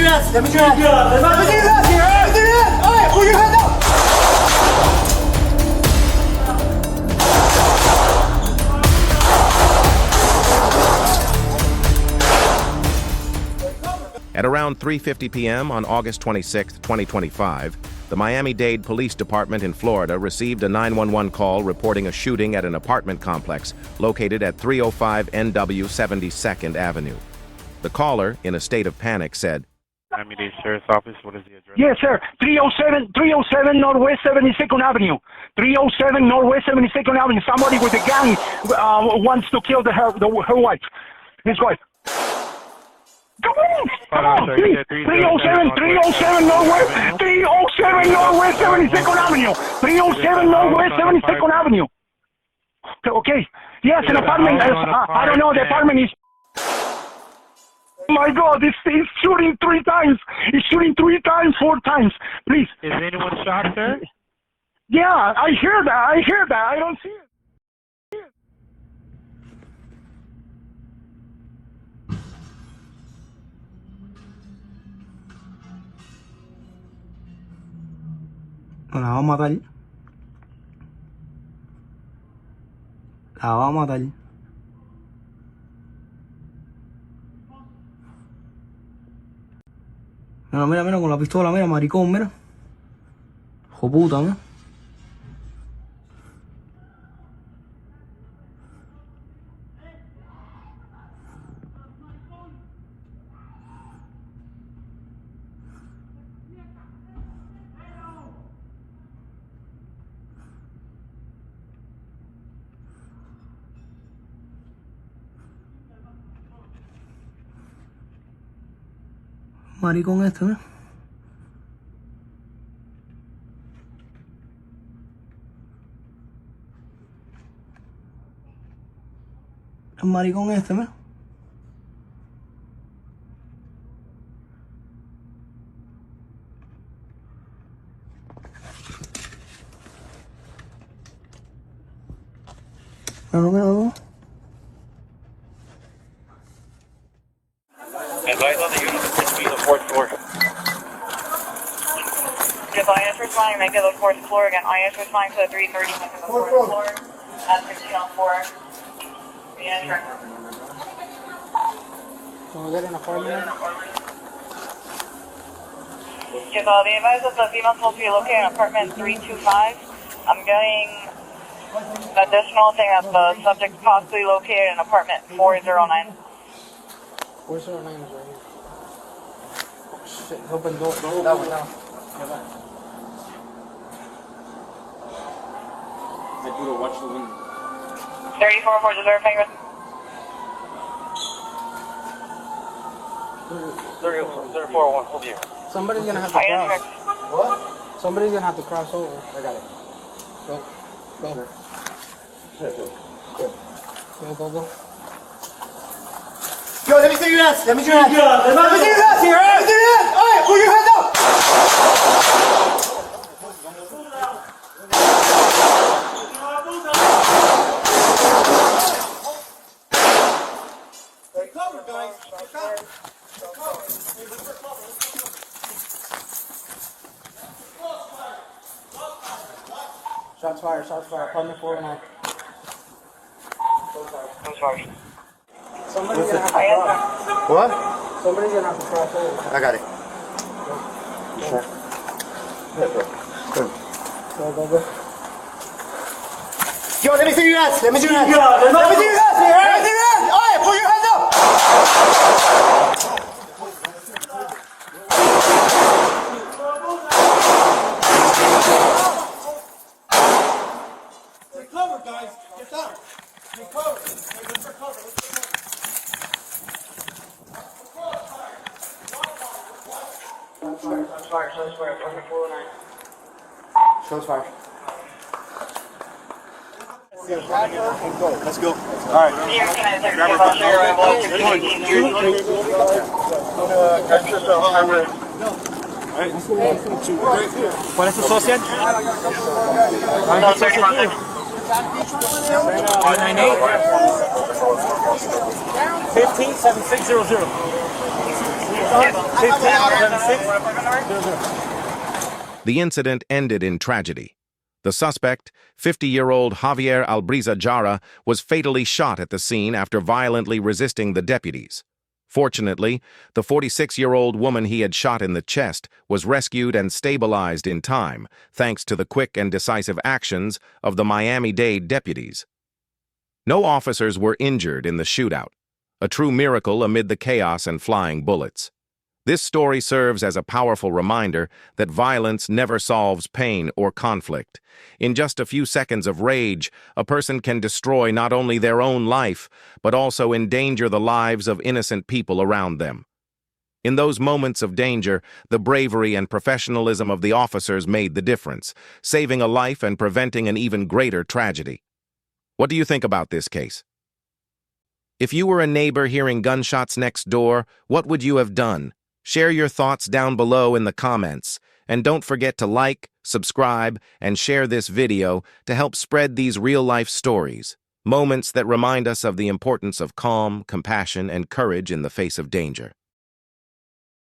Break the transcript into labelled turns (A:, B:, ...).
A: your hands. Let me see your hands. Let me see your hands. Let me see your hands. All right, put your hands up.
B: At around 3:50 p.m. on August 26, 2025, the Miami-Dade Police Department in Florida received a 911 call reporting a shooting at an apartment complex located at 305 NW 72nd Avenue. The caller, in a state of panic, said,
C: Miami-Dade Sheriff's Office, what is the address?
D: Yes, sir. 307 Northwest 72nd Avenue. 307 Northwest 72nd Avenue. Somebody with a gun wants to kill her wife. His wife. Come on! Come on, please! 307 Northwest 72nd Avenue! 307 Northwest 72nd Avenue! Okay. Yes, an apartment. I don't know, the apartment is... Oh my God, he's shooting 3 times! He's shooting 3 times, 4 times! Please!
C: Is anyone shot, sir?
D: Yeah, I hear that! I don't see it!
A: La va a matar. La va a matar. Mira, mira, mira, con la pistola, mira, maricón, mira. Hijo puta, mira. Maricón este, ¿no? El maricón este, ¿no? No.
C: Advise on the unit to be the 4th floor.
E: If IS responding, make it the 4th floor again. IS responding to the 330, make it the 4th floor. At 16 on 4. The entrance.
A: Can we get an apartment?
E: If the advice of the female supposed to be located in apartment 325. I'm getting an additional thing that the subject possibly located in apartment 409.
A: 409 is right here. Oh, shit, open door. That one now.
F: I do to watch the window.
E: 34-4, deserve finger.
C: 34-1, hold here.
A: Somebody's gonna have to cross. What? Somebody's gonna have to cross over. I got it. Go. Go. Yo, let me see your hands. Let me see your hands. Let me see your hands. Let me see your hands. All right, put your hands up. Stay covered, guys. Stay covered. Shots fired. Apartment 409.
E: I'm sorry.
A: Somebody's gonna have to cross.
F: What?
A: Somebody's gonna have to cross over.
F: I got it.
A: Go.
F: Yo, let me see your hands. Let me see your hands.
A: Let me see your hands. All right, put your hands up. Stay covered, guys. Get down. Stay covered. Let's recover.
E: I'm sorry. Apartment 409.
F: Shots fired.
C: Let's go. All right.
D: ¿Cuál es tu social? 598 157600.
B: The incident ended in tragedy. The suspect, 50-year-old Javier Albriza Jara, was fatally shot at the scene after violently resisting the deputies. Fortunately, the 46-year-old woman he had shot in the chest was rescued and stabilized in time, thanks to the quick and decisive actions of the Miami-Dade deputies. No officers were injured in the shootout, a true miracle amid the chaos and flying bullets. This story serves as a powerful reminder that violence never solves pain or conflict. In just a few seconds of rage, a person can destroy not only their own life, but also endanger the lives of innocent people around them. In those moments of danger, the bravery and professionalism of the officers made the difference, saving a life and preventing an even greater tragedy. What do you think about this case? If you were a neighbor hearing gunshots next door, what would you have done? Share your thoughts down below in the comments, and don't forget to like, subscribe, and share this video to help spread these real-life stories, moments that remind us of the importance of calm, compassion, and courage in the face of danger.